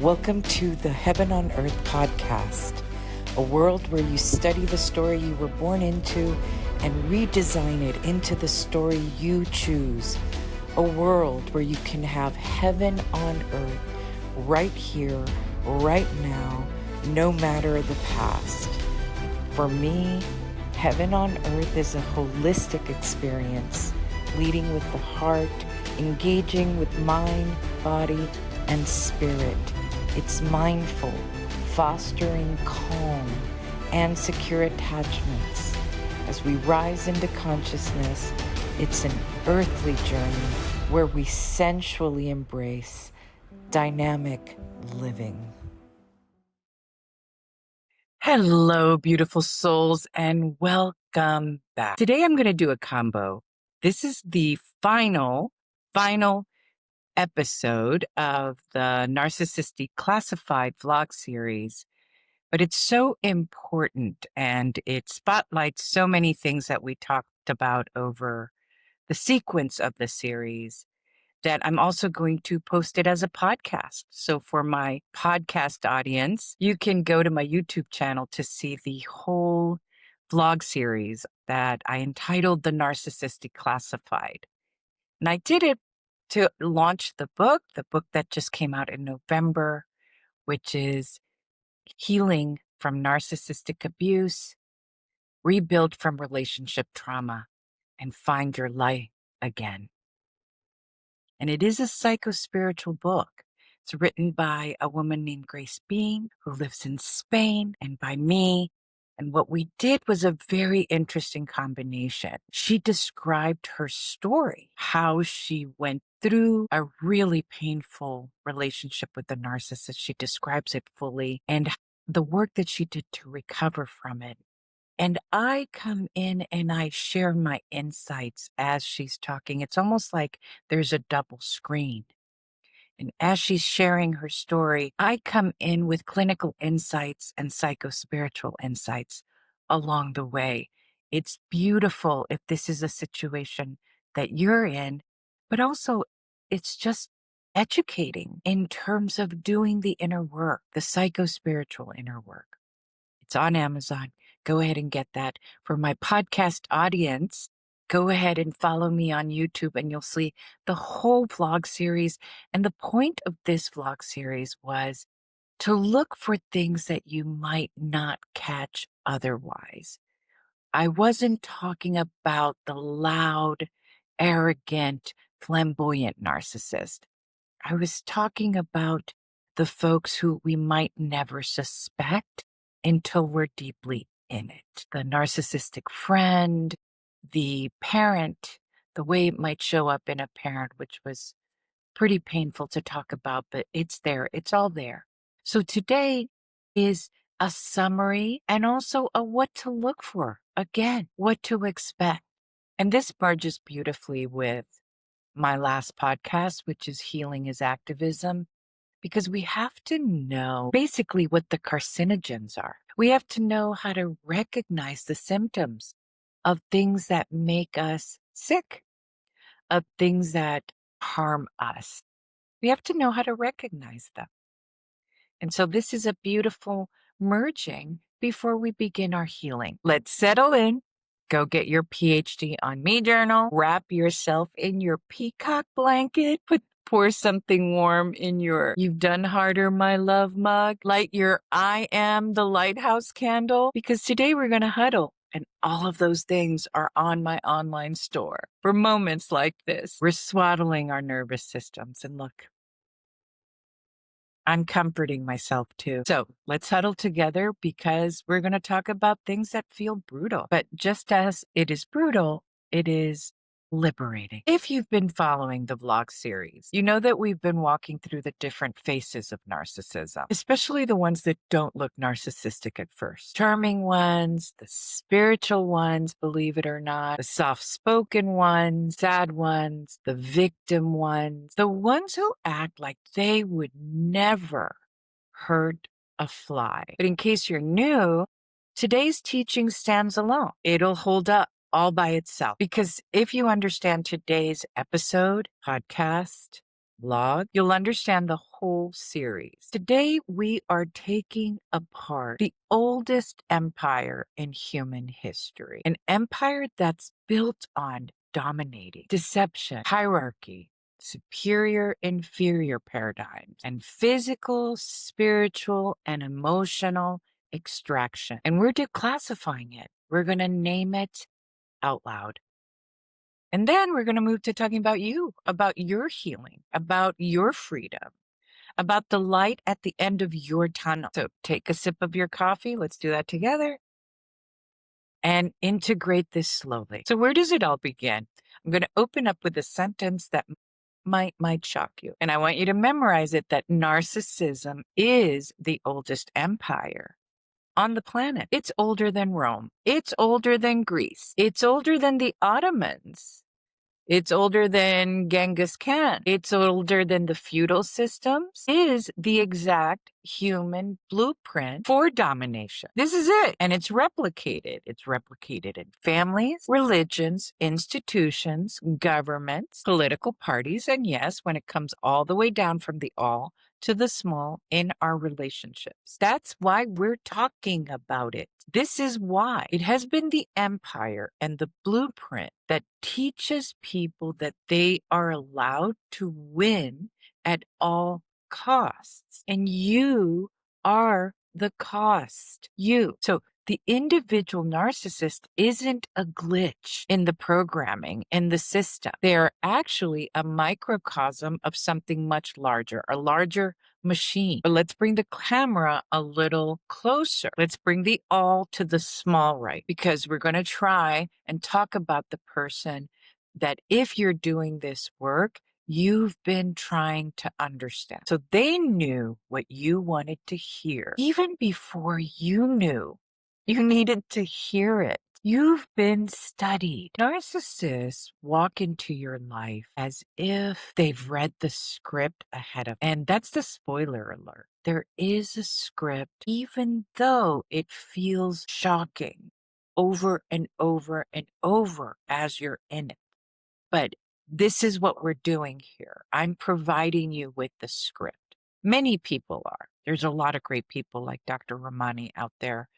Welcome to the Heaven on Earth podcast, a world where you study the story you were born into and redesign it into the story you choose. A world where you can have heaven on earth right here, right now, no matter the past. For me, heaven on earth is a holistic experience, leading with the heart, engaging with mind, body, and spirit. It's mindful, fostering calm and secure attachments. As we rise into consciousness, it's an earthly journey where we sensually embrace dynamic living. Hello, beautiful souls, and welcome back. Today I'm going to do a combo. This is the final episode of the Narcissistic Classified vlog series, but it's so important and it spotlights so many things that we talked about over the sequence of the series that I'm also going to post it as a podcast. So for my podcast audience, you can go to my YouTube channel to see the whole vlog series that I entitled The Narcissistic Classified. And I did it to launch the book that just came out in November, which is Healing from Narcissistic Abuse, Rebuild from Relationship Trauma, and Find Your Light Again. And it is a psychospiritual book. It's written by a woman named Grace Bean, who lives in Spain, and by me. And what we did was a very interesting combination. She described her story, how she went through a really painful relationship with the narcissist. She describes it fully and the work that she did to recover from it. And I come in and I share my insights as she's talking. It's almost like there's a double screen. And as she's sharing her story, I come in with clinical insights and psychospiritual insights along the way. It's beautiful if this is a situation that you're in, but also it's just educating in terms of doing the inner work, the psychospiritual inner work. It's on Amazon. Go ahead and get that. For my podcast audience, go ahead and follow me on YouTube and you'll see the whole vlog series. And the point of this vlog series was to look for things that you might not catch otherwise. I wasn't talking about the loud, arrogant, flamboyant narcissist. I was talking about the folks who we might never suspect until we're deeply in it. The narcissistic friend, the parent, the way it might show up in a parent, which was pretty painful to talk about, but it's there. It's all there. So today is a summary and also a what to look for. Again, what to expect. And this merges beautifully with my last podcast, which is Healing is Activism, because we have to know basically what the carcinogens are. We have to know how to recognize the symptoms of things that make us sick, of things that harm us. We have to know how to recognize them. And so this is a beautiful merging before we begin our healing. Let's settle in. Go get your PhD on Me journal. Wrap yourself in your peacock blanket. Pour something warm in your You've Done Harder, My Love mug. Light your I Am the Lighthouse candle, because today we're going to huddle. And all of those things are on my online store for moments like this. We're swaddling our nervous systems. And look, I'm comforting myself too. So let's huddle together because we're going to talk about things that feel brutal. But just as it is brutal, it is liberating. If you've been following the vlog series, you know that we've been walking through the different faces of narcissism, especially the ones that don't look narcissistic at first. Charming ones, the spiritual ones, believe it or not, the soft-spoken ones, sad ones, the victim ones, the ones who act like they would never hurt a fly. But in case you're new, today's teaching stands alone. It'll hold up all by itself. Because if you understand today's episode, podcast, vlog, you'll understand the whole series. Today, we are taking apart the oldest empire in human history, an empire that's built on dominating, deception, hierarchy, superior inferior paradigms, and physical, spiritual, and emotional extraction. And we're declassifying it. We're going to name it out loud. And then we're going to move to talking about you, about your healing, about your freedom, about the light at the end of your tunnel. So take a sip of your coffee. Let's do that together and integrate this slowly. So where does it all begin? I'm going to open up with a sentence that might shock you. And I want you to memorize it, that narcissism is the oldest empire on the planet. It's older than Rome. It's older than Greece. It's older than the Ottomans. It's older than Genghis Khan. It's older than the feudal systems. It is the exact human blueprint for domination. This is it. And it's replicated. It's replicated in families, religions, institutions, governments, political parties, and yes, when it comes all the way down from the all to the small in our relationships. That's why we're talking about it. This is why it has been the empire and the blueprint that teaches people that they are allowed to win at all costs. And you are the cost. You. So the individual narcissist isn't a glitch in the programming, in the system. They're actually a microcosm of something much larger, a larger machine. But let's bring the camera a little closer. Let's bring the all to the small right, because we're going to try and talk about the person that if you're doing this work, you've been trying to understand. So they knew what you wanted to hear even before you knew you needed to hear it. You've been studied. Narcissists walk into your life as if they've read the script ahead of, and that's the spoiler alert. There is a script, even though it feels shocking over and over and over as you're in it. But this is what we're doing here. I'm providing you with the script. Many people are. There's a lot of great people like Dr. Romani out there,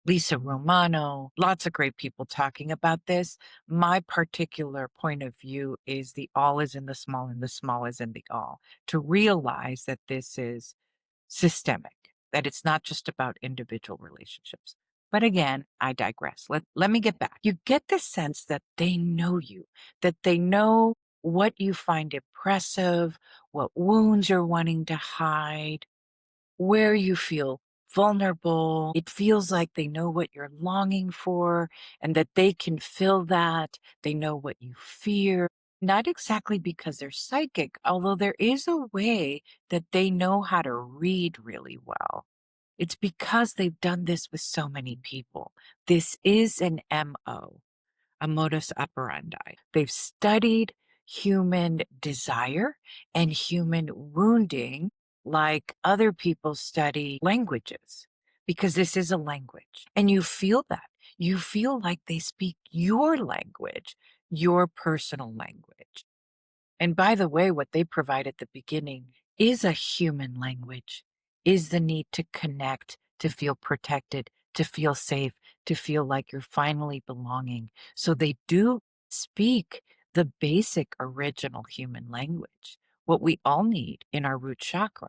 Lisa Romano, lots of great people talking about this. My particular point of view is the all is in the small and the small is in the all. To realize that this is systemic, that it's not just about individual relationships. But again, I digress. Let me get back. You get the sense that they know you, that they know what you find impressive, what wounds you're wanting to hide, where you feel vulnerable. It feels like they know what you're longing for and that they can fill that. They know what you fear. Not exactly because they're psychic, although there is a way that they know how to read really well. It's because they've done this with so many people. This is an MO, a modus operandi. They've studied human desire and human wounding like other people study languages, because this is a language. And you feel that. You feel like they speak your language, your personal language. And by the way, what they provide at the beginning is a human language, is the need to connect, to feel protected, to feel safe, to feel like you're finally belonging. So they do speak the basic original human language, what we all need in our root chakra.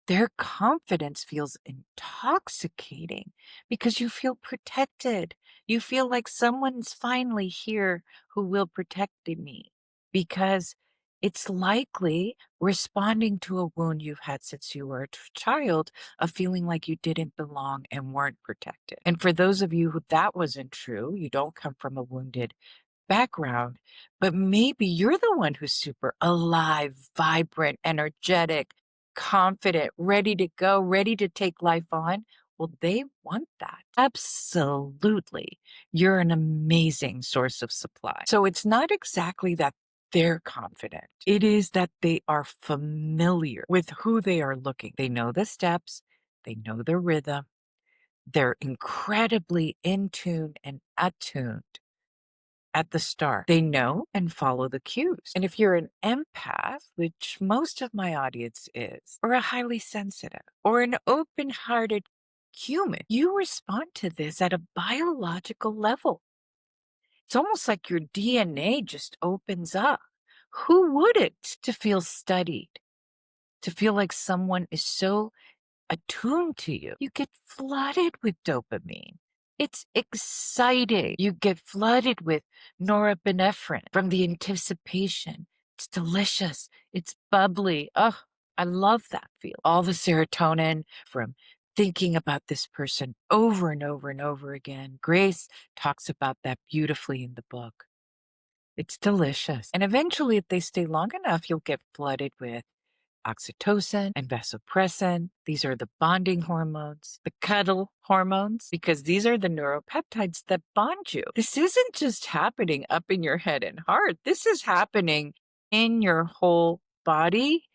Their confidence feels intoxicating because you feel protected. You feel like someone's finally here who will protect me, because it's likely responding to a wound you've had since you were a child of feeling like you didn't belong and weren't protected. And for those of you who that wasn't true, you don't come from a wounded background, but maybe you're the one who's super alive, vibrant, energetic, confident, ready to go, ready to take life on. Well, they want that. Absolutely. You're an amazing source of supply. So it's not exactly that they're confident. It is that they are familiar with who they are looking. They know the steps. They know the rhythm. They're incredibly in tune and attuned at the start. They know and follow the cues. And if you're an empath, which most of my audience is, or a highly sensitive, or an open hearted human, you respond to this at a biological level. It's almost like your DNA just opens up. Who wouldn't to feel studied, to feel like someone is so attuned to you? You get flooded with dopamine. It's exciting. You get flooded with norepinephrine from the anticipation. It's delicious. It's bubbly. Oh, I love that feel. All the serotonin from thinking about this person over and over and over again. Grace talks about that beautifully in the book. It's delicious. And eventually, if they stay long enough, you'll get flooded with oxytocin and vasopressin. These are the bonding hormones, the cuddle hormones, because these are the neuropeptides that bond you. This isn't just happening up in your head and heart. This is happening in your whole body.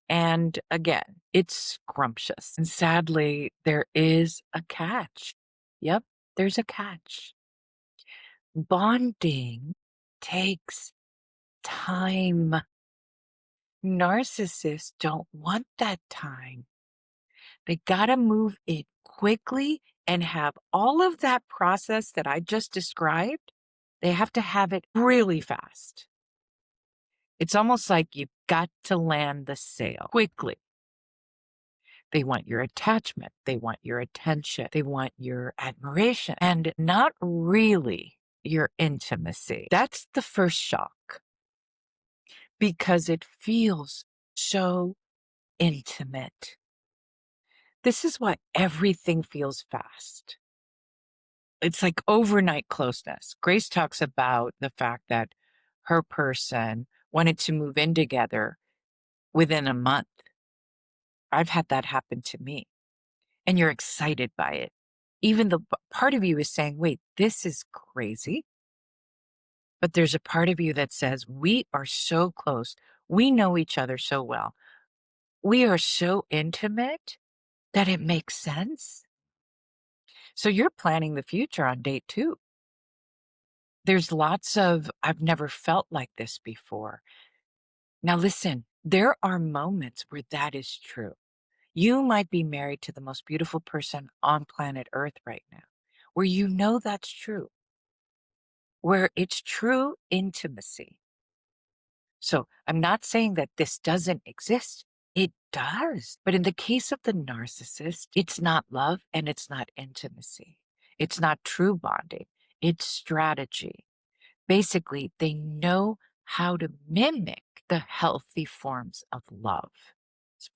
And again, it's scrumptious. And sadly, there is a catch. Yep, there's a catch. Bonding takes time. Narcissists don't want that time. They got to move it quickly and have all of that process that I just described. They have to have it really fast. It's almost like you've got to land the sail quickly. They want your attachment. They want your attention. They want your admiration and not really your intimacy. That's the first shock because it feels so intimate. This is why everything feels fast. It's like overnight closeness. Grace talks about the fact that her person wanted to move in together within a month. I've had that happen to me. And you're excited by it. Even the part of you is saying, wait, this is crazy. But there's a part of you that says, we are so close. We know each other so well. We are so intimate that it makes sense. So you're planning the future on date 2. There's lots of, I've never felt like this before. Now listen, there are moments where that is true. You might be married to the most beautiful person on planet Earth right now, where you know that's true, where it's true intimacy. So I'm not saying that this doesn't exist. It does. But in the case of the narcissist, it's not love and it's not intimacy. It's not true bonding. It's strategy. Basically, they know how to mimic the healthy forms of love. It's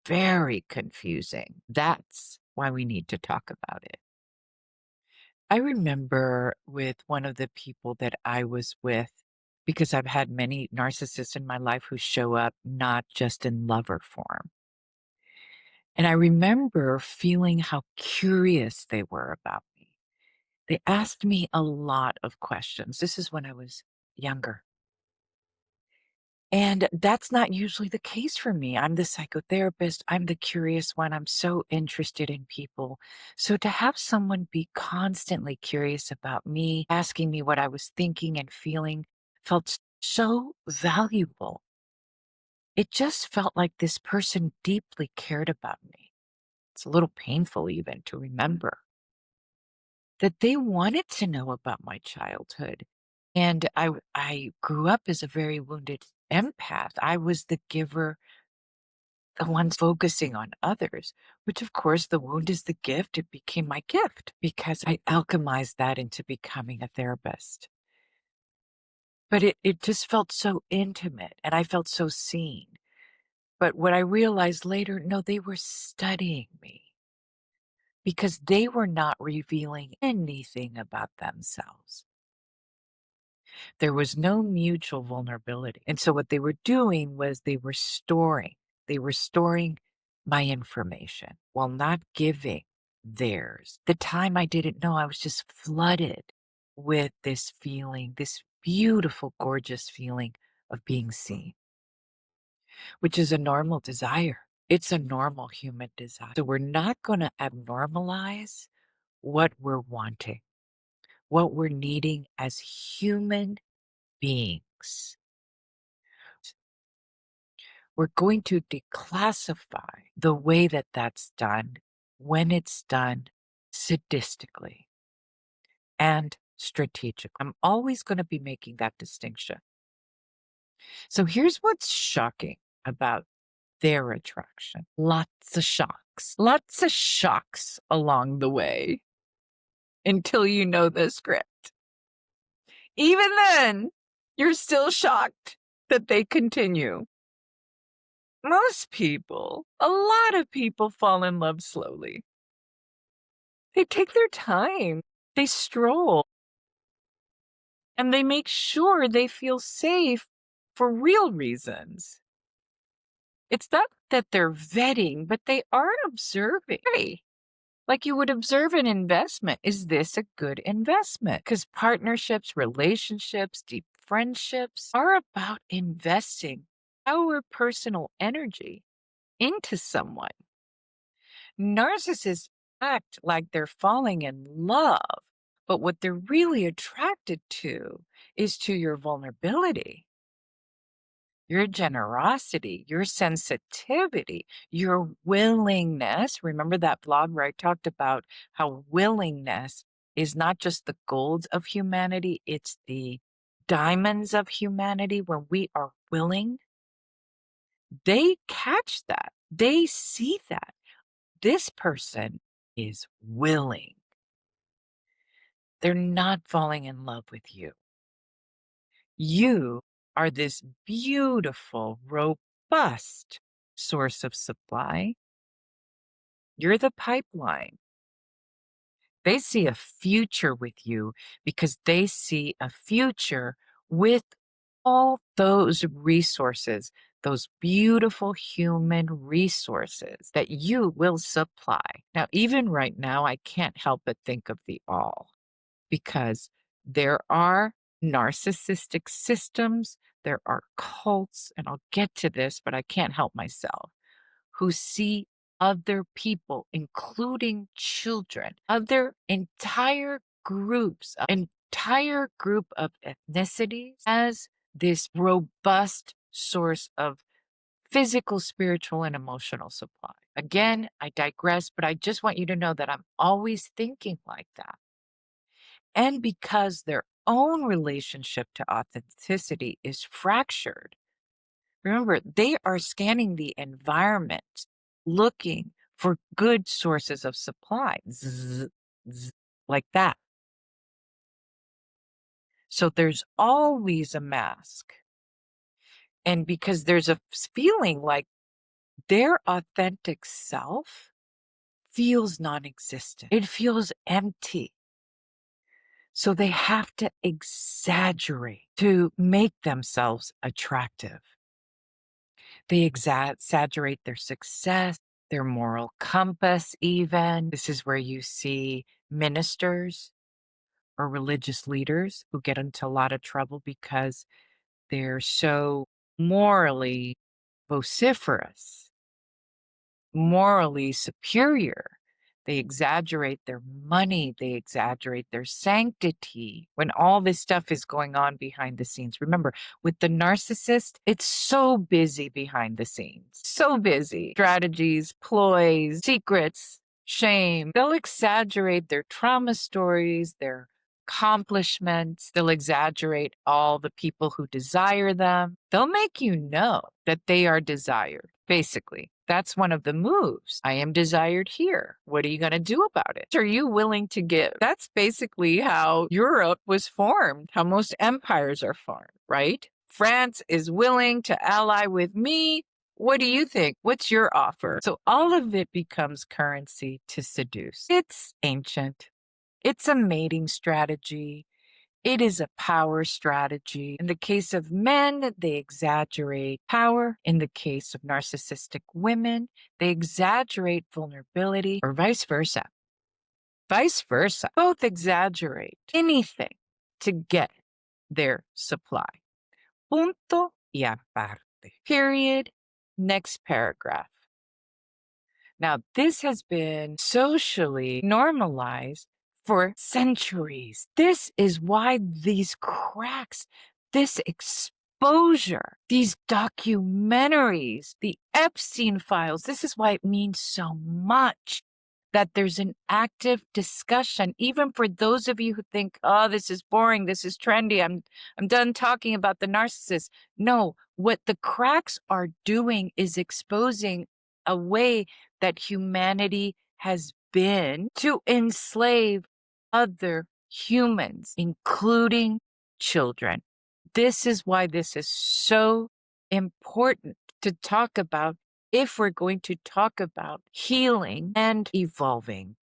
very confusing. That's why we need to talk about it. I remember with one of the people that I was with, because I've had many narcissists in my life who show up not just in lover form. And I remember feeling how curious they were about me. They asked me a lot of questions. This is when I was younger. And that's not usually the case for me. I'm the psychotherapist. I'm the curious one. I'm so interested in people. So to have someone be constantly curious about me, asking me what I was thinking and feeling, felt so valuable. It just felt like this person deeply cared about me. It's a little painful even to remember that they wanted to know about my childhood. And I grew up as a very wounded empath. I was the giver, the one focusing on others, which of course the wound is the gift. It became my gift because I alchemized that into becoming a therapist. But it just felt so intimate and I felt so seen. But what I realized later, no, they were studying me because they were not revealing anything about themselves. There was no mutual vulnerability. And so what they were doing was they were storing my information while not giving theirs. The time I didn't know, I was just flooded with this feeling, this beautiful, gorgeous feeling of being seen, which is a normal desire. It's a normal human desire. So we're not going to abnormalize what we're wanting. what we're needing as human beings. We're going to declassify the way that that's done when it's done sadistically and strategic. I'm always going to be making that distinction. So here's what's shocking about their attraction. Lots of shocks along the way until you know the script. Even then, you're still shocked that they continue. Most people, a lot of people fall in love slowly. They take their time, they stroll, and they make sure they feel safe for real reasons. It's not that they're vetting, but they are observing. Hey, like you would observe an investment. Is this a good investment? Because partnerships, relationships, deep friendships are about investing our personal energy into someone. Narcissists act like they're falling in love, but what they're really attracted to is to your vulnerability, your generosity, your sensitivity, your willingness. Remember that blog where I talked about how willingness is not just the gold of humanity, it's the diamonds of humanity. When we are willing, they catch that, they see that. This person is willing. They're not falling in love with you. You are this beautiful, robust source of supply. You're the pipeline. They see a future with you because they see a future with all those resources, those beautiful human resources that you will supply. Now, even right now, I can't help but think of the all, because there are narcissistic systems, there are cults, and I'll get to this, but I can't help myself, who see other people, including children, other entire groups, entire group of ethnicities, as this robust source of physical, spiritual, and emotional supply. Again, I digress, but I just want you to know that I'm always thinking like that. And because their own relationship to authenticity is fractured, remember, they are scanning the environment, looking for good sources of supply, zzz, zzz, like that. So there's always a mask. And because there's a feeling like their authentic self feels non-existent, it feels empty. So they have to exaggerate to make themselves attractive. They exaggerate their success, their moral compass, even. This is where you see ministers or religious leaders who get into a lot of trouble because they're so morally vociferous, morally superior. They exaggerate their money, they exaggerate their sanctity when all this stuff is going on behind the scenes. Remember, with the narcissist, it's so busy behind the scenes, so busy. Strategies, ploys, secrets, shame. They'll exaggerate their trauma stories, their accomplishments. They'll exaggerate all the people who desire them. They'll make you know that they are desired. Basically, that's one of the moves. I am desired here. What are you going to do about it? Are you willing to give? That's basically how Europe was formed, how most empires are formed, right? France is willing to ally with me. What do you think? What's your offer? So all of it becomes currency to seduce. It's ancient. It's a mating strategy. It is a power strategy. In the case of men, they exaggerate power. In the case of narcissistic women, they exaggerate vulnerability, or vice versa. Vice versa. Both exaggerate anything to get their supply. Punto y aparte. Period. Next paragraph. Now, this has been socially normalized for centuries. This is why these cracks, this exposure, these documentaries, the Epstein files, this is why it means so much that there's an active discussion, even for those of you who think, oh, this is boring, this is trendy, I'm done talking about the narcissist. No, what the cracks are doing is exposing a way that humanity has been to enslave other humans, including children. This is why this is so important to talk about if we're going to talk about healing and evolving.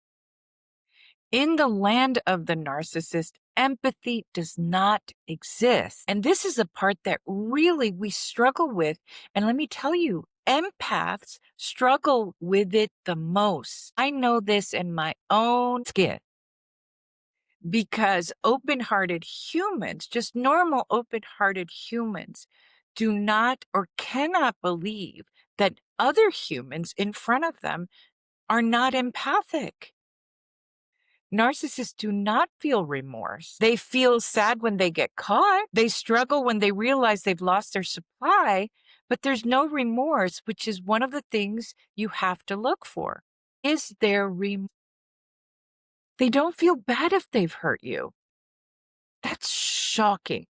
In the land of the narcissist, empathy does not exist. And this is a part that really we struggle with. And let me tell you, empaths struggle with it the most. I know this in my own skin because open-hearted humans, just normal open-hearted humans, do not or cannot believe that other humans in front of them are not empathic. Narcissists do not feel remorse. They feel sad when they get caught. They struggle when they realize they've lost their supply, but there's no remorse, which is one of the things you have to look for. Is there remorse? They don't feel bad if they've hurt you. That's shocking.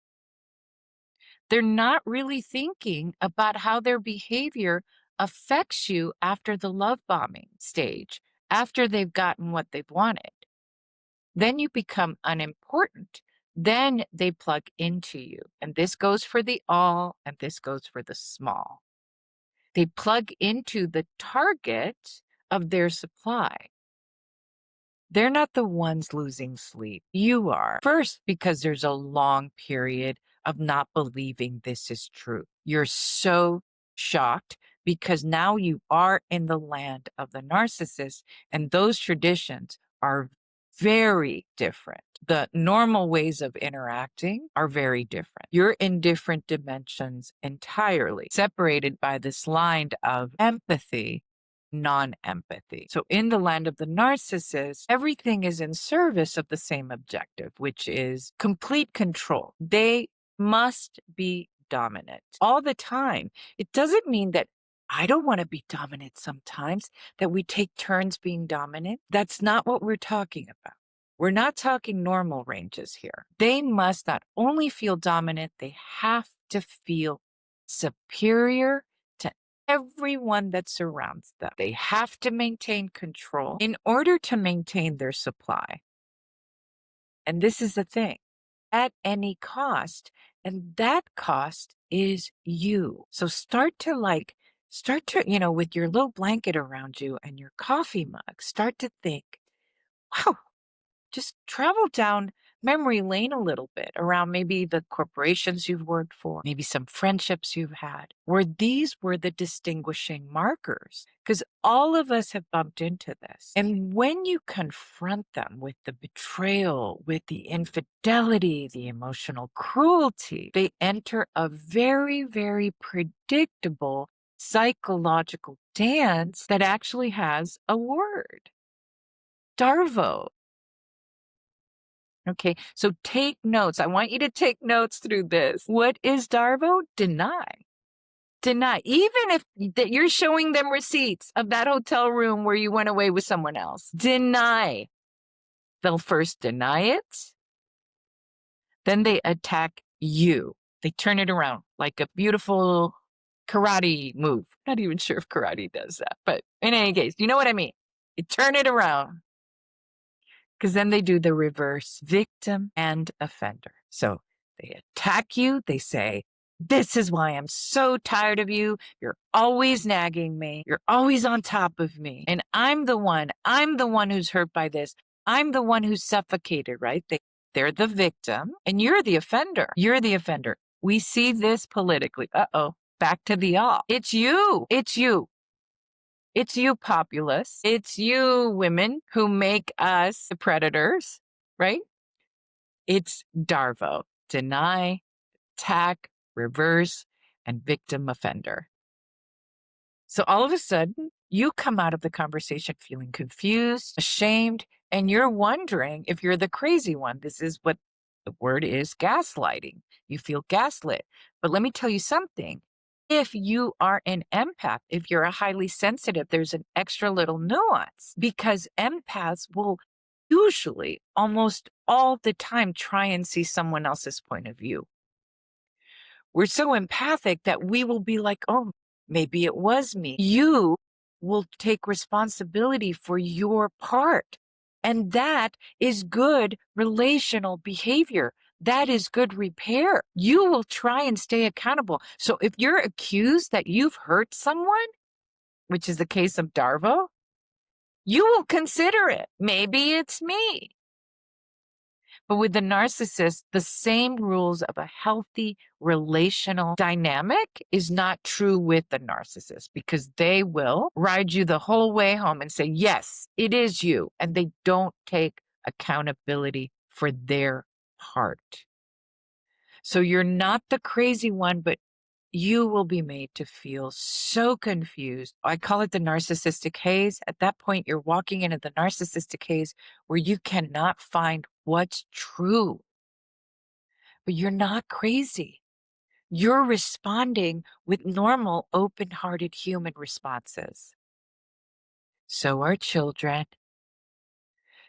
They're not really thinking about how their behavior affects you after the love bombing stage, after they've gotten what they've wanted. Then you become unimportant. Then they plug into you. And this goes for the all, and this goes for the small. They plug into the target of their supply. They're not the ones losing sleep. You are. First, because there's a long period of not believing this is true. You're so shocked because now you are in the land of the narcissist, and those traditions are very different. The normal ways of interacting are very different. You're in different dimensions entirely, separated by this line of empathy, non-empathy. So in the land of the narcissist, everything is in service of the same objective, which is complete control. They must be dominant all the time. It doesn't mean that I don't want to be dominant sometimes, that we take turns being dominant. That's not what we're talking about. We're not talking normal ranges here. They must not only feel dominant, they have to feel superior to everyone that surrounds them. They have to maintain control in order to maintain their supply. And this is the thing, at any cost. And that cost is you. So start to, with your little blanket around you and your coffee mug, start to think, wow, just travel down memory lane a little bit around maybe the corporations you've worked for, maybe some friendships you've had, where these were the distinguishing markers, because all of us have bumped into this. And when you confront them with the betrayal, with the infidelity, the emotional cruelty, they enter a very, very predictable psychological dance that actually has a word. DARVO. Okay, so take notes. I want you to take notes through this. What is DARVO? Deny. Deny. Even if you're showing them receipts of that hotel room where you went away with someone else. Deny. They'll first deny it. Then they attack you. They turn it around like a beautiful karate move. Not even sure if karate does that, but in any case, you know what I mean. You turn it around. Because then they do the reverse, victim and offender. So they attack you. They say, this is why I'm so tired of you. You're always nagging me. You're always on top of me. And I'm the one who's hurt by this. I'm the one who's suffocated, right? They're the victim and you're the offender. You're the offender. We see this politically. Uh-oh, back to the all. It's you. It's you. It's you, populace. It's you, women, who make us the predators, right? It's DARVO. Deny, attack, reverse, and victim offender. So all of a sudden, you come out of the conversation feeling confused, ashamed, And you're wondering if you're the crazy one. This is what the word is, gaslighting. You feel gaslit. But let me tell you something. If you are an empath, if you're a highly sensitive, there's an extra little nuance because empaths will usually almost all the time try and see someone else's point of view. We're so empathic that we will be like, oh, maybe it was me. You will take responsibility for your part. And that is good relational behavior. That is good repair. You will try and stay accountable. So if you're accused that you've hurt someone, which is the case of DARVO, you will consider it. Maybe it's me. But with the narcissist, the same rules of a healthy relational dynamic is not true with the narcissist because they will ride you the whole way home and say, yes, it is you. And they don't take accountability for their part. So you're not the crazy one, but you will be made to feel so confused. I call it the narcissistic haze. At that point, you're walking into the narcissistic haze where you cannot find what's true. But you're not crazy. You're responding with normal, open-hearted human responses. So are children.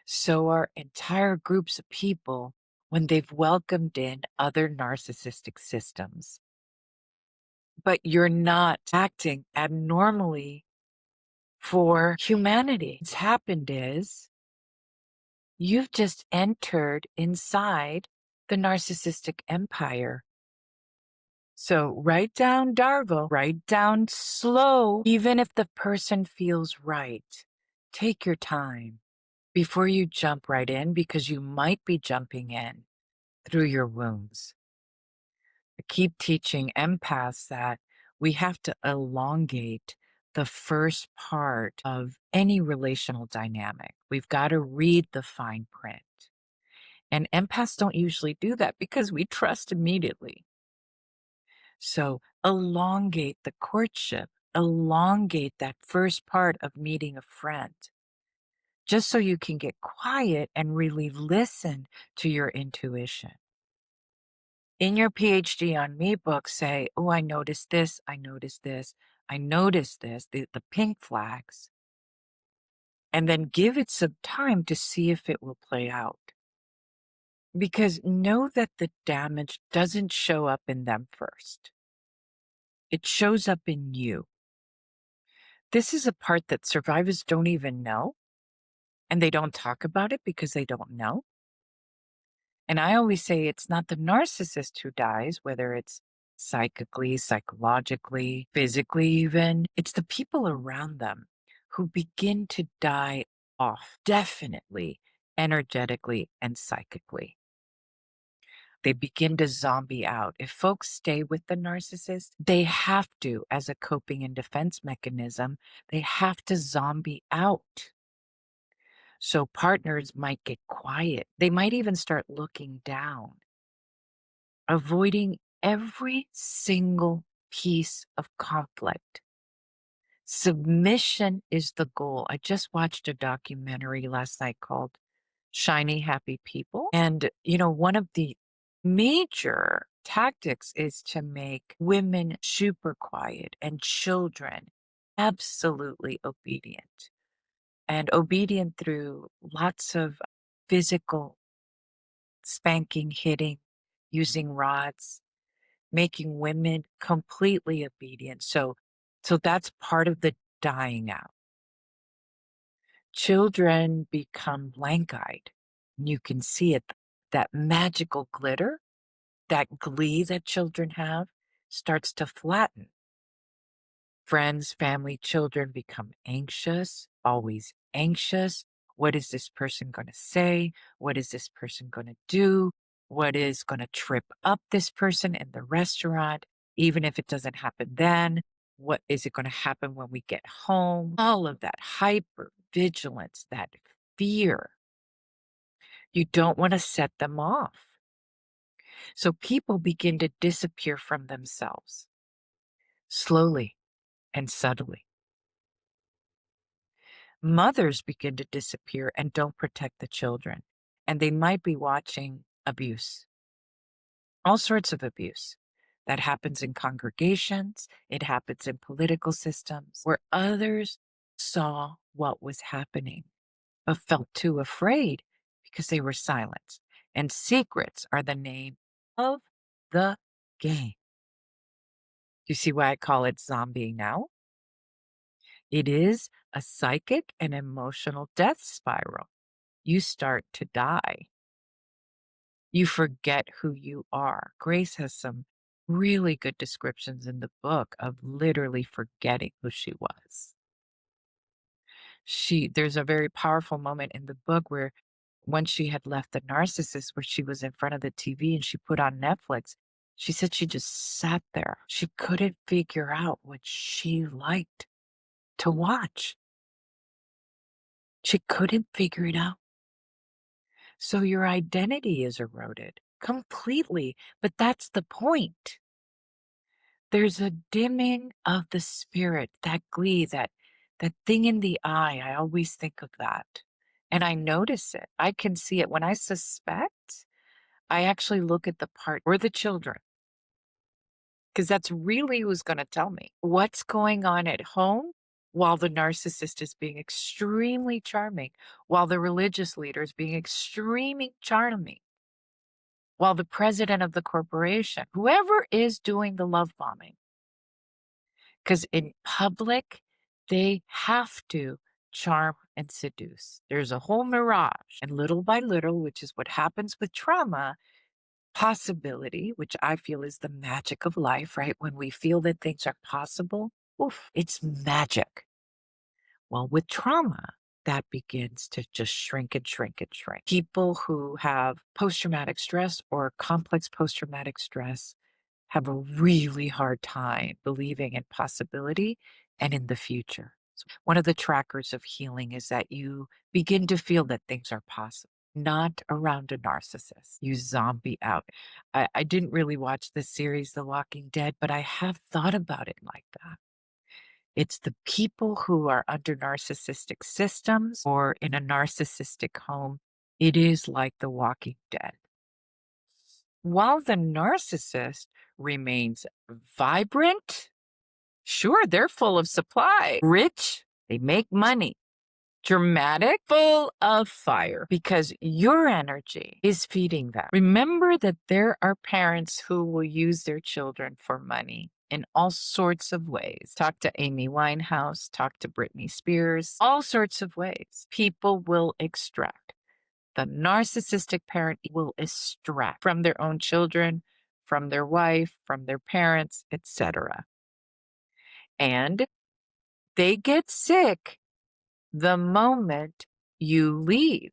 So are entire groups of people when they've welcomed in other narcissistic systems. But you're not acting abnormally for humanity. What's happened is you've just entered inside the narcissistic empire. So write down DARVO, write down slow, even if the person feels right. Take your time before you jump right in because you might be jumping in through your wounds. I keep teaching empaths that we have to elongate the first part of any relational dynamic. We've got to read the fine print. And empaths don't usually do that because we trust immediately. So elongate the courtship, elongate that first part of meeting a friend, just so you can get quiet and really listen to your intuition. In your PhD on Me book, say, oh, I noticed this, I noticed this, I noticed this, the pink flags, and then give it some time to see if it will play out. Because know that the damage doesn't show up in them first. It shows up in you. This is a part that survivors don't even know, and they don't talk about it because they don't know. And I always say it's not the narcissist who dies, whether it's psychically, psychologically, physically even. It's the people around them who begin to die off, definitely, energetically and psychically. They begin to zombie out. If folks stay with the narcissist, they have to, as a coping and defense mechanism, they have to zombie out. So partners might get quiet. They might even start looking down, avoiding every single piece of conflict. Submission is the goal. I just watched a documentary last night called Shiny Happy People. And, one of the major tactics is to make women super quiet and children absolutely obedient. And obedient through lots of physical spanking, hitting, using rods, making women completely obedient. So that's part of the dying out. Children become blank-eyed. You can see it. That magical glitter, that glee that children have starts to flatten. Friends, family, children become anxious, always anxious. What is this person going to say? What is this person going to do? What is going to trip up this person in the restaurant? Even if it doesn't happen then, what is it going to happen when we get home? All of that hyper vigilance, that fear. You don't want to set them off. So people begin to disappear from themselves slowly and subtly. Mothers begin to disappear and don't protect the children, and they might be watching abuse, all sorts of abuse. That happens in congregations, it happens in political systems where others saw what was happening but felt too afraid because they were silenced. And secrets are the name of the game. You see why I call it zombie now? It is a psychic and emotional death spiral. You start to die. You forget who you are. Grace has some really good descriptions in the book of literally forgetting who she was. There's a very powerful moment in the book where once she had left the narcissist, where she was in front of the TV and she put on Netflix, she said she just sat there. She couldn't figure out what she liked to watch. She couldn't figure it out. So your identity is eroded completely, but that's the point. There's a dimming of the spirit, that glee, that thing in the eye. I always think of that. And I notice it. I can see it. When I suspect, I actually look at the part or the children, because that's really who's going to tell me what's going on at home while the narcissist is being extremely charming, while the religious leader is being extremely charming, while the president of the corporation, whoever is doing the love bombing, because in public, they have to charm and seduce. There's a whole mirage. And little by little, which is what happens with trauma, possibility, which I feel is the magic of life, right? When we feel that things are possible, oof, it's magic. Well, with trauma, that begins to just shrink and shrink and shrink. People who have post-traumatic stress or complex post-traumatic stress have a really hard time believing in possibility and in the future. So one of the trackers of healing is that you begin to feel that things are possible, not around a narcissist. You zombie out. I didn't really watch the series The Walking Dead, but I have thought about it like that. It's the people who are under narcissistic systems or in a narcissistic home. It is like The Walking Dead. While the narcissist remains vibrant, sure, they're full of supply, rich, they make money, dramatic, full of fire, because your energy is feeding them. Remember that there are parents who will use their children for money in all sorts of ways. Talk to Amy Winehouse, talk to Britney Spears, all sorts of ways. People will extract. The narcissistic parent will extract from their own children, from their wife, from their parents, etc. And they get sick the moment you leave.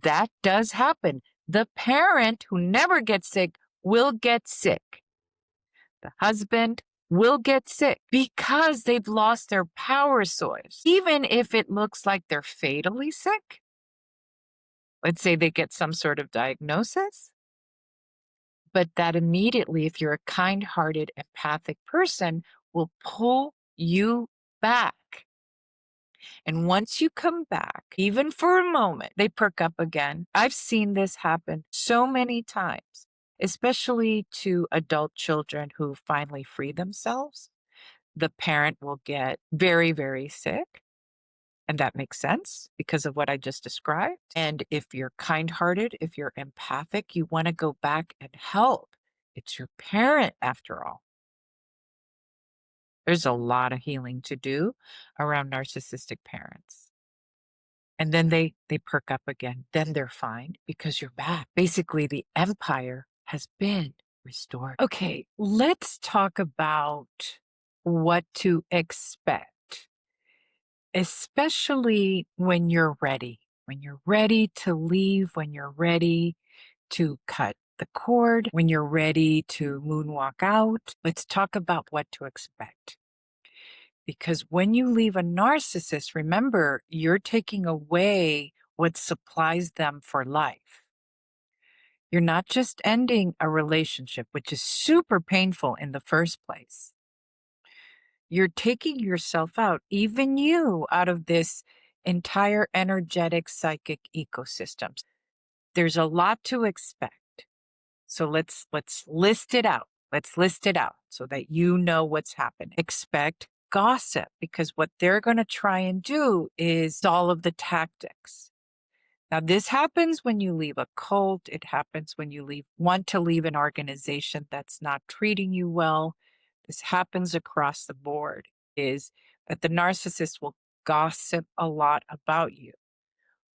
That does happen. The parent who never gets sick will get sick. The husband will get sick because they've lost their power source. Even if it looks like they're fatally sick, let's say they get some sort of diagnosis, but that immediately, if you're a kind-hearted, empathic person, will pull you back. And once you come back, even for a moment, they perk up again. I've seen this happen so many times, especially to adult children who finally free themselves. The parent will get very, very sick. And that makes sense because of what I just described. And if you're kind-hearted, if you're empathic, you want to go back and help. It's your parent after all. There's a lot of healing to do around narcissistic parents. And then they perk up again. Then they're fine because you're back. Basically, the empire has been restored. Okay, let's talk about what to expect, especially when you're ready to leave, when you're ready to cut the cord, when you're ready to moonwalk out. Let's talk about what to expect. Because when you leave a narcissist, remember, you're taking away what supplies them for life. You're not just ending a relationship, which is super painful in the first place. You're taking yourself out, even you, out of this entire energetic psychic ecosystems. There's a lot to expect. So let's list it out. Let's list it out so that you know what's happening. Expect gossip, because what they're going to try and do is all of the tactics. Now, this happens when you leave a cult. It happens when you want to leave an organization that's not treating you well. This happens across the board, is that the narcissist will gossip a lot about you,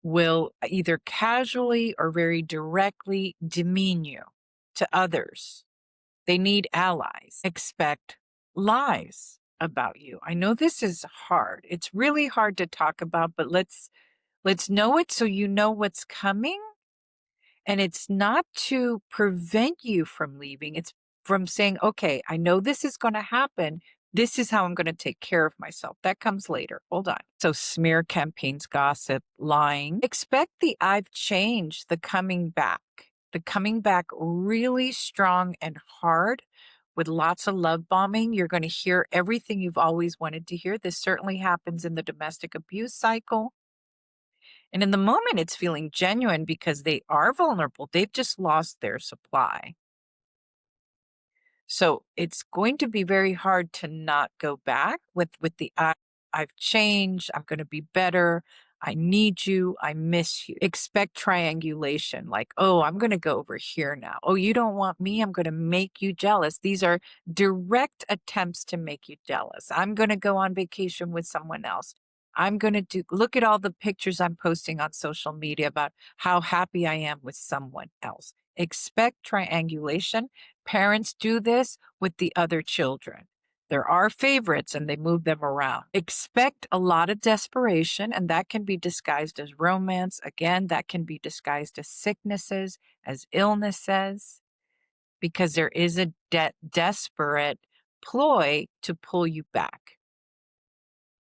will either casually or very directly demean you to others. They need allies. Expect lies about you. I know this is hard. It's really hard to talk about, but let's know it so you know what's coming. And it's not to prevent you from leaving. It's from saying, okay, I know this is going to happen. This is how I'm going to take care of myself. That comes later. Hold on. So smear campaigns, gossip, lying. Expect the I've changed, the coming back. The coming back really strong and hard with lots of love bombing. You're going to hear everything you've always wanted to hear. This certainly happens in the domestic abuse cycle. And in the moment, it's feeling genuine because they are vulnerable. They've just lost their supply. So it's going to be very hard to not go back with the I've changed. I'm going to be better. I need you. I miss you. Expect triangulation, like, oh, I'm going to go over here now. Oh, you don't want me? I'm going to make you jealous. These are direct attempts to make you jealous. I'm going to go on vacation with someone else. I'm going to look at all the pictures I'm posting on social media about how happy I am with someone else. Expect triangulation. Parents do this with the other children. There are favorites and they move them around. Expect a lot of desperation, and that can be disguised as romance. Again, that can be disguised as sicknesses, as illnesses, because there is a desperate ploy to pull you back.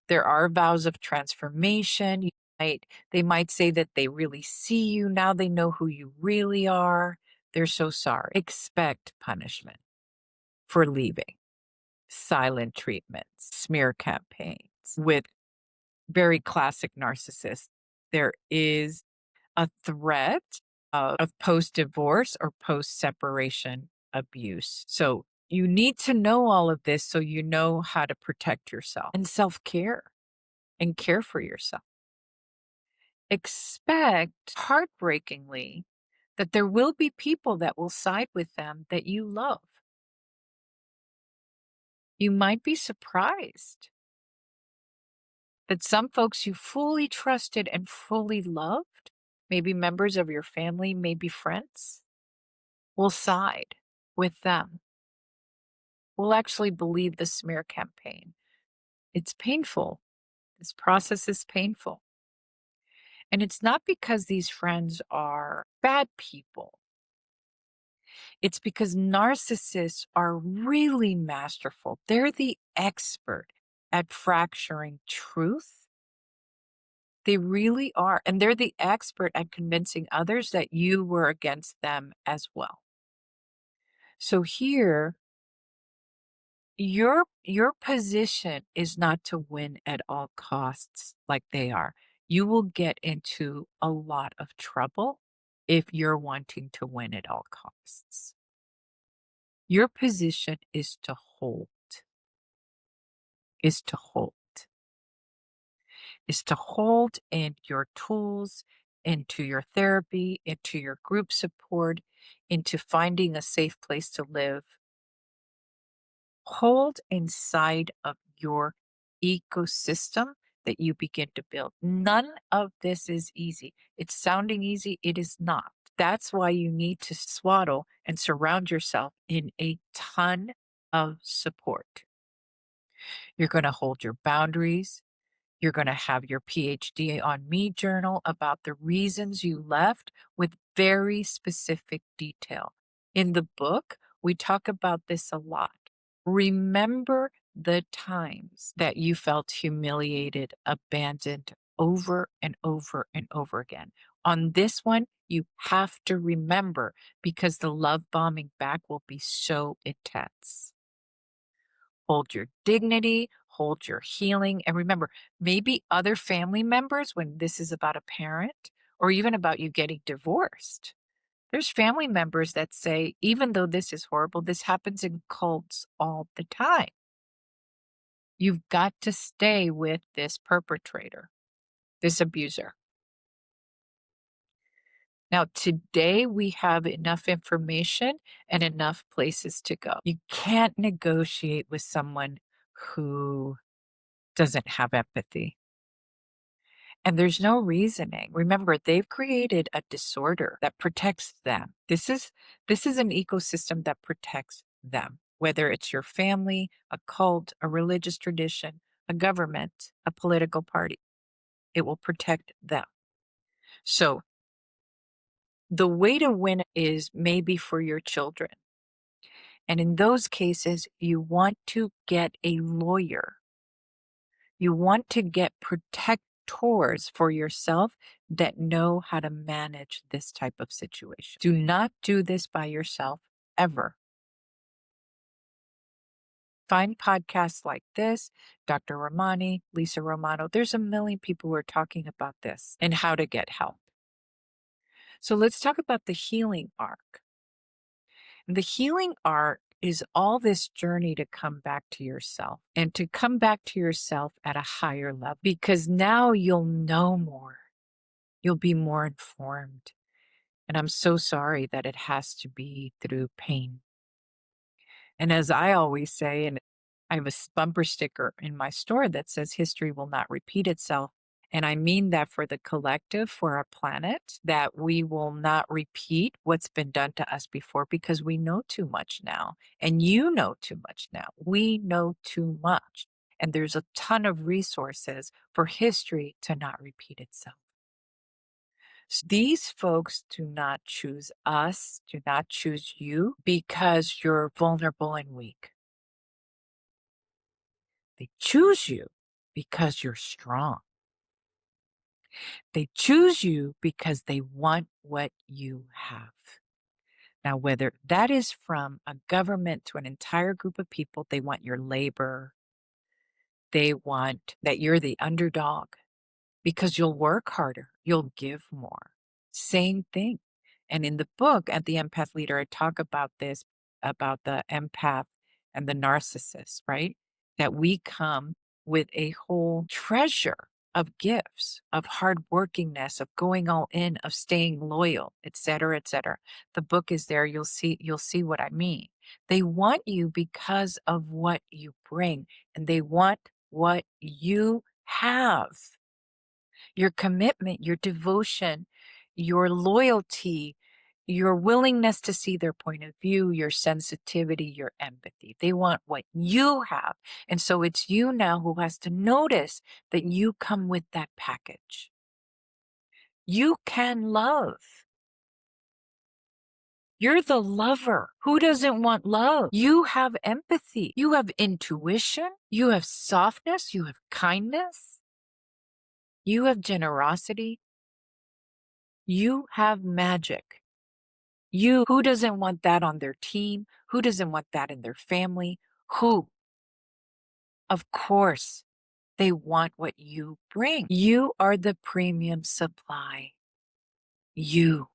There are vows of transformation. They might say that they really see you. Now they know who you really are. They're so sorry. Expect punishment for leaving. Silent treatments, smear campaigns with very classic narcissists. There is a threat of post-divorce or post-separation abuse. So you need to know all of this so you know how to protect yourself and self-care and care for yourself. Expect, heartbreakingly, that there will be people that will side with them that you love. You might be surprised that some folks you fully trusted and fully loved, maybe members of your family, maybe friends, will side with them, will actually believe the smear campaign. It's painful. This process is painful. And it's not because these friends are bad people. It's because narcissists are really masterful. They're the expert at fracturing truth. They really are. And they're the expert at convincing others that you were against them as well. So here, your position is not to win at all costs like they are. You will get into a lot of trouble if you're wanting to win at all costs. Your position is to hold, is to hold, is to hold in your tools, into your therapy, into your group support, into finding a safe place to live. Hold inside of your ecosystem that you begin to build. None of this is easy. It's sounding easy. It is not. That's why you need to swaddle and surround yourself in a ton of support. You're going to hold your boundaries. You're going to have your PhD on Me journal about the reasons you left with very specific detail. In the book, we talk about this a lot. Remember the times that you felt humiliated, abandoned over and over and over again. On this one, you have to remember because the love bombing back will be so intense. Hold your dignity, hold your healing. And remember, maybe other family members, when this is about a parent or even about you getting divorced, there's family members that say, even though this is horrible, this happens in cults all the time. You've got to stay with this perpetrator, this abuser. Now, today we have enough information and enough places to go. You can't negotiate with someone who doesn't have empathy. And there's no reasoning. Remember, they've created a disorder that protects them. This is an ecosystem that protects them, whether it's your family, a cult, a religious tradition, a government, a political party. It will protect them. So the way to win is maybe for your children. And in those cases, you want to get a lawyer. You want to get protectors for yourself that know how to manage this type of situation. Do not do this by yourself ever. Find podcasts like this, Dr. Ramani, Lisa Romano. There's a million people who are talking about this and how to get help. So let's talk about the healing arc. The healing arc is all this journey to come back to yourself and to come back to yourself at a higher level, because now you'll know more. You'll be more informed. And I'm so sorry that it has to be through pain. And as I always say, and I have a bumper sticker in my store that says history will not repeat itself. And I mean that for the collective, for our planet, that we will not repeat what's been done to us before, because we know too much now. And you know too much now. We know too much. And there's a ton of resources for history to not repeat itself. So these folks do not choose us, do not choose you because you're vulnerable and weak. They choose you because you're strong. They choose you because they want what you have. Now, whether that is from a government to an entire group of people, they want your labor. They want that you're the underdog because you'll work harder, you'll give more. Same thing. And in the book, at the Empath Leader, I talk about this, about the empath and the narcissist, right? That we come with a whole treasure of gifts, of hardworkingness, of going all in, of staying loyal, et cetera, et cetera. The book is there. You'll see what I mean. They want you because of what you bring, and they want what you have. Your commitment, your devotion, your loyalty, your willingness to see their point of view, your sensitivity, your empathy. They want what you have. And so it's you now who has to notice that you come with that package. You can love. You're the lover. Who doesn't want love? You have empathy. You have intuition. You have softness. You have kindness. You have generosity. You have magic. Who doesn't want that on their team? Who doesn't want that in their family? Who? Of course, they want what you bring. You are the premium supply. You.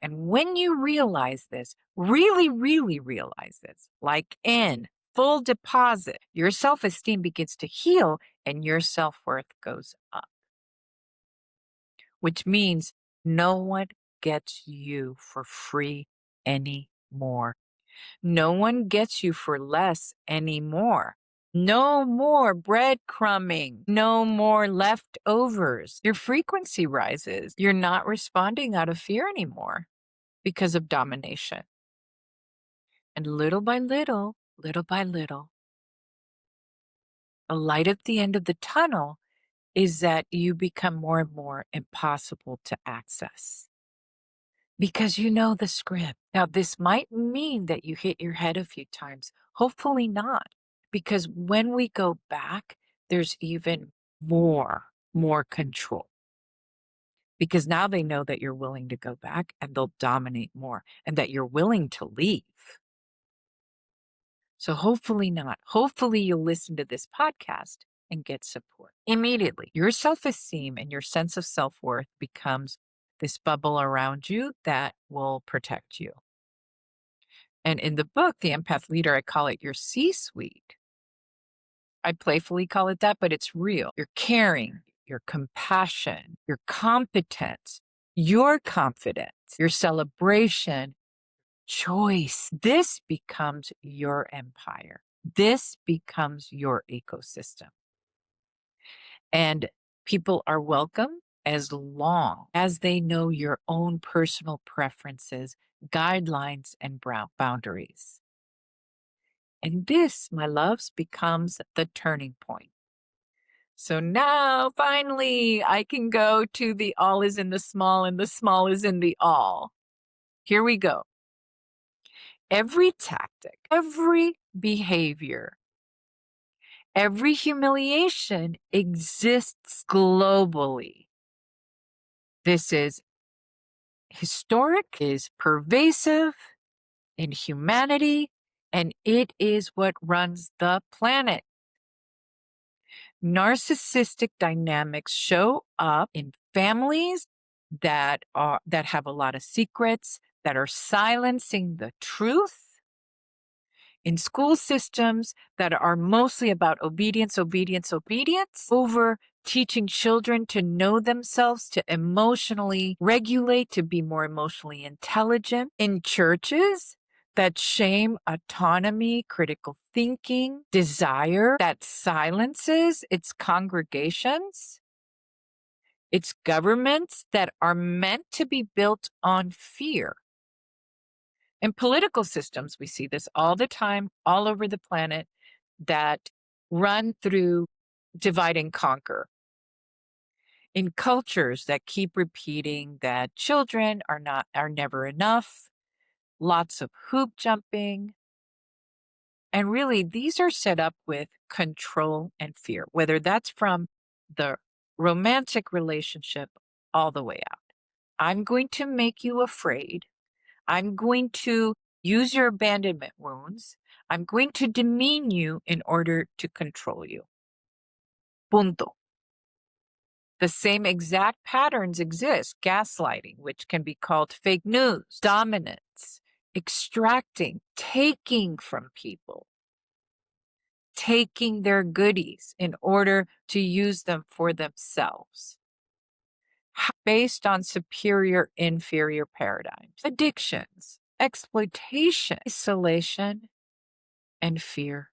And when you realize this, really, really realize this, like in full deposit, your self-esteem begins to heal and your self-worth goes up. Which means no one gets you for free anymore. No one gets you for less anymore. No more breadcrumbing. No more leftovers. Your frequency rises. You're not responding out of fear anymore because of domination. And little by little, the light at the end of the tunnel is that you become more and more impossible to access. Because you know the script. Now, this might mean that you hit your head a few times. Hopefully not. Because when we go back, there's even more control. Because now they know that you're willing to go back and they'll dominate more and that you're willing to leave. So hopefully not. Hopefully you'll listen to this podcast and get support immediately. Your self-esteem and your sense of self-worth becomes this bubble around you that will protect you. And in the book, The Empath Leader, I call it your C-suite. I playfully call it that, but it's real. Your caring, your compassion, your competence, your confidence, your celebration, choice. This becomes your empire. This becomes your ecosystem. And people are welcome as long as they know your own personal preferences, guidelines, and boundaries. And this, my loves, becomes the turning point. So now, finally, I can go to the all is in the small and the small is in the all. Here we go. Every tactic, every behavior, every humiliation exists globally. This is historic, is pervasive in humanity, and it is what runs the planet. Narcissistic dynamics show up in families that have a lot of secrets, that are silencing the truth, in school systems that are mostly about obedience, over teaching children to know themselves, to emotionally regulate, to be more emotionally intelligent, in churches that shame autonomy, critical thinking, desire, that silences its congregations. It's governments that are meant to be built on fear. In political systems, we see this all the time, all over the planet, that run through divide and conquer. In cultures that keep repeating that children are never enough, lots of hoop jumping. And really, these are set up with control and fear, whether that's from the romantic relationship all the way out. I'm going to make you afraid. I'm going to use your abandonment wounds. I'm going to demean you in order to control you. Punto. The same exact patterns exist. Gaslighting, which can be called fake news, dominance, extracting, taking from people, taking their goodies in order to use them for themselves, based on superior inferior paradigms, addictions, exploitation, isolation, and fear.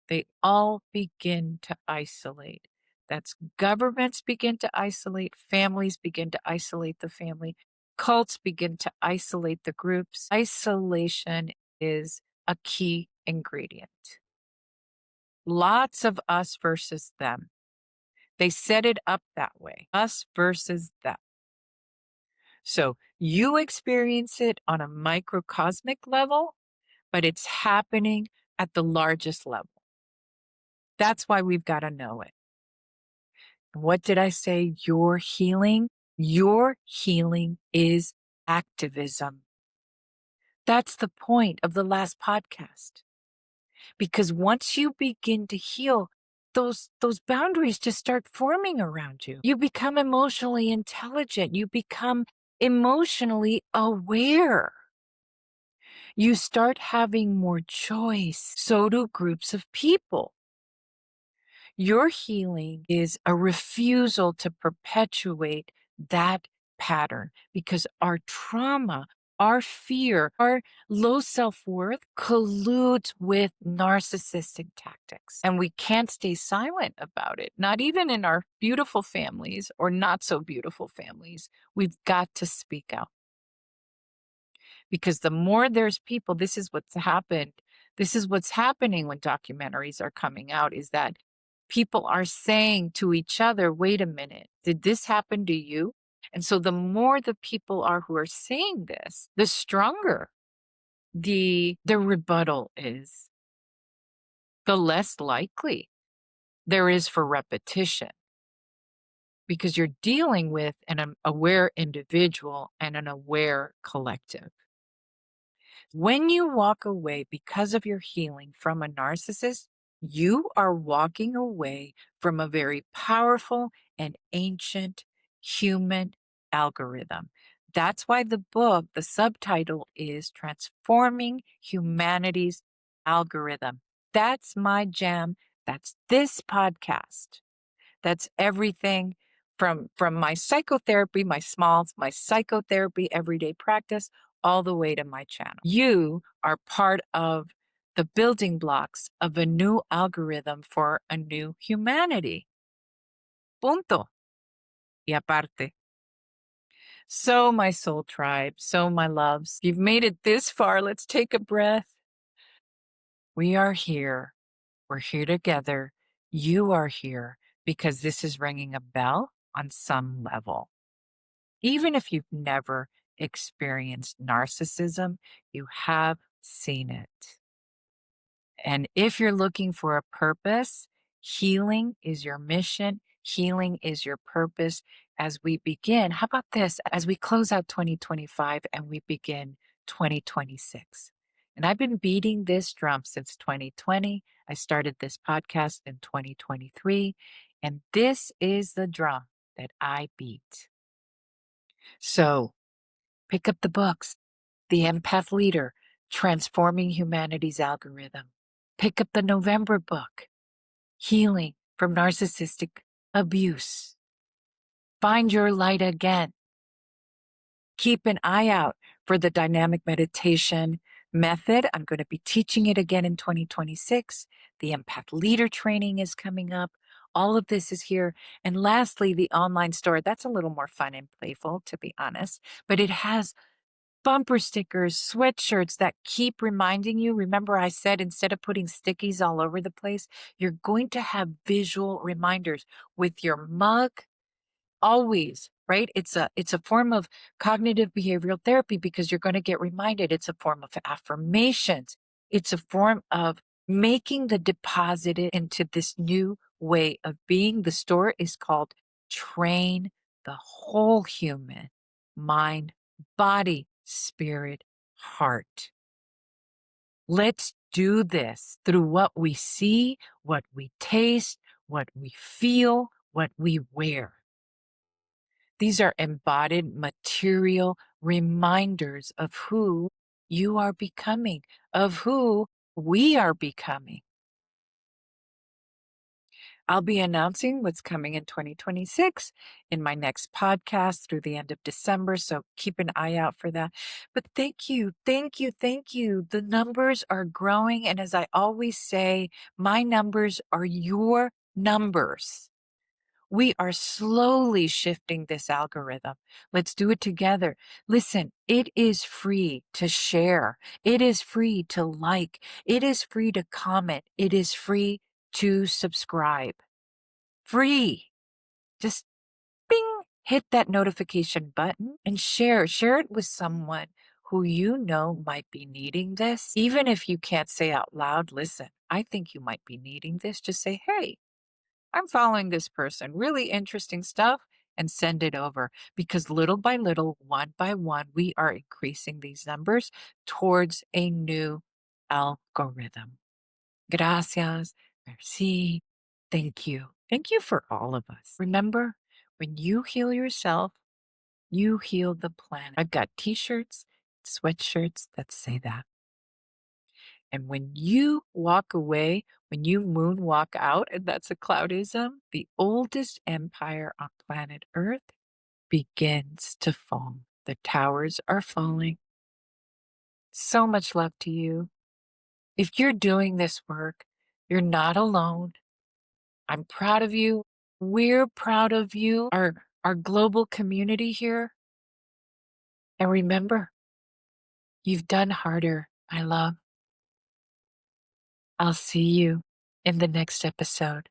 They all begin to isolate. That's governments begin to isolate, families begin to isolate the family, cults begin to isolate the groups. Isolation is a key ingredient. Lots of us versus them. They set it up that way, us versus them. So you experience it on a microcosmic level, but it's happening at the largest level. That's why we've got to know it. What did I say? Your healing? Your healing is activism. That's the point of the last podcast. Because once you begin to heal, those boundaries just start forming around you. You become emotionally intelligent. You become emotionally aware. You start having more choice. So do groups of people. Your healing is a refusal to perpetuate that pattern, because our trauma, our fear, our low self-worth colludes with narcissistic tactics. And we can't stay silent about it, not even in our beautiful families or not so beautiful families. We've got to speak out. Because the more there's people, this is what's happened. This is what's happening when documentaries are coming out, is that people are saying to each other, wait a minute, did this happen to you? And so the more the people are who are saying this, the stronger the rebuttal is, the less likely there is for repetition, because you're dealing with an aware individual and an aware collective. When you walk away because of your healing from a narcissist, you are walking away from a very powerful and ancient human algorithm. That's why the book, the subtitle is Transforming Humanity's Algorithm. That's my jam. That's this podcast. That's everything from my psychotherapy, my psychotherapy everyday practice, all the way to my channel. You are part of the building blocks of a new algorithm for a new humanity. Punto. Y aparte. So, my soul tribe, so my loves, you've made it this far. Let's take a breath. We are here. We're here together. You are here because this is ringing a bell on some level. Even if you've never experienced narcissism, you have seen it. And if you're looking for a purpose, healing is your mission, healing is your purpose. As we begin, how about this? As we close out 2025 and we begin 2026. And I've been beating this drum since 2020. I started this podcast in 2023, and this is the drum that I beat. So pick up the books, The Empath Leader, Transforming Humanity's Algorithm. Pick up the November book, Healing from Narcissistic Abuse. Find your light again. Keep an eye out for the dynamic meditation method. I'm going to be teaching it again in 2026. The Empath Leader training is coming up. All of this is here. And lastly, the online store. That's a little more fun and playful, to be honest, but it has bumper stickers, sweatshirts that keep reminding you. Remember, I said instead of putting stickies all over the place, you're going to have visual reminders with your mug. Always, right? It's a form of cognitive behavioral therapy because you're going to get reminded. It's a form of affirmations. It's a form of making the deposit into this new way of being. The store is called Train the Whole Human Mind, Body, Spirit, Heart. Let's do this through what we see, what we taste, what we feel, what we wear. These are embodied material reminders of who you are becoming, of who we are becoming. I'll be announcing what's coming in 2026 in my next podcast through the end of December, so keep an eye out for that. But thank you, thank you, thank you. The numbers are growing, and as I always say, my numbers are your numbers. We are slowly shifting this algorithm. Let's do it together. Listen, it is free to share. It is free to like. It is free to comment. It is free to subscribe. Free. Just bing, hit that notification button and share. Share it with someone who you know might be needing this. Even if you can't say out loud, listen, I think you might be needing this. Just say, hey, I'm following this person, really interesting stuff, and send it over because little by little, one by one, we are increasing these numbers towards a new algorithm. Gracias, merci, thank you. Thank you for all of us. Remember, when you heal yourself, you heal the planet. I've got t-shirts, sweatshirts that say that. And when you walk away, when you moonwalk out, and that's a cloudism, the oldest empire on planet Earth begins to fall. The towers are falling. So much love to you. If you're doing this work, you're not alone. I'm proud of you. We're proud of you, our global community here. And remember, you've done harder, my love. I'll see you in the next episode.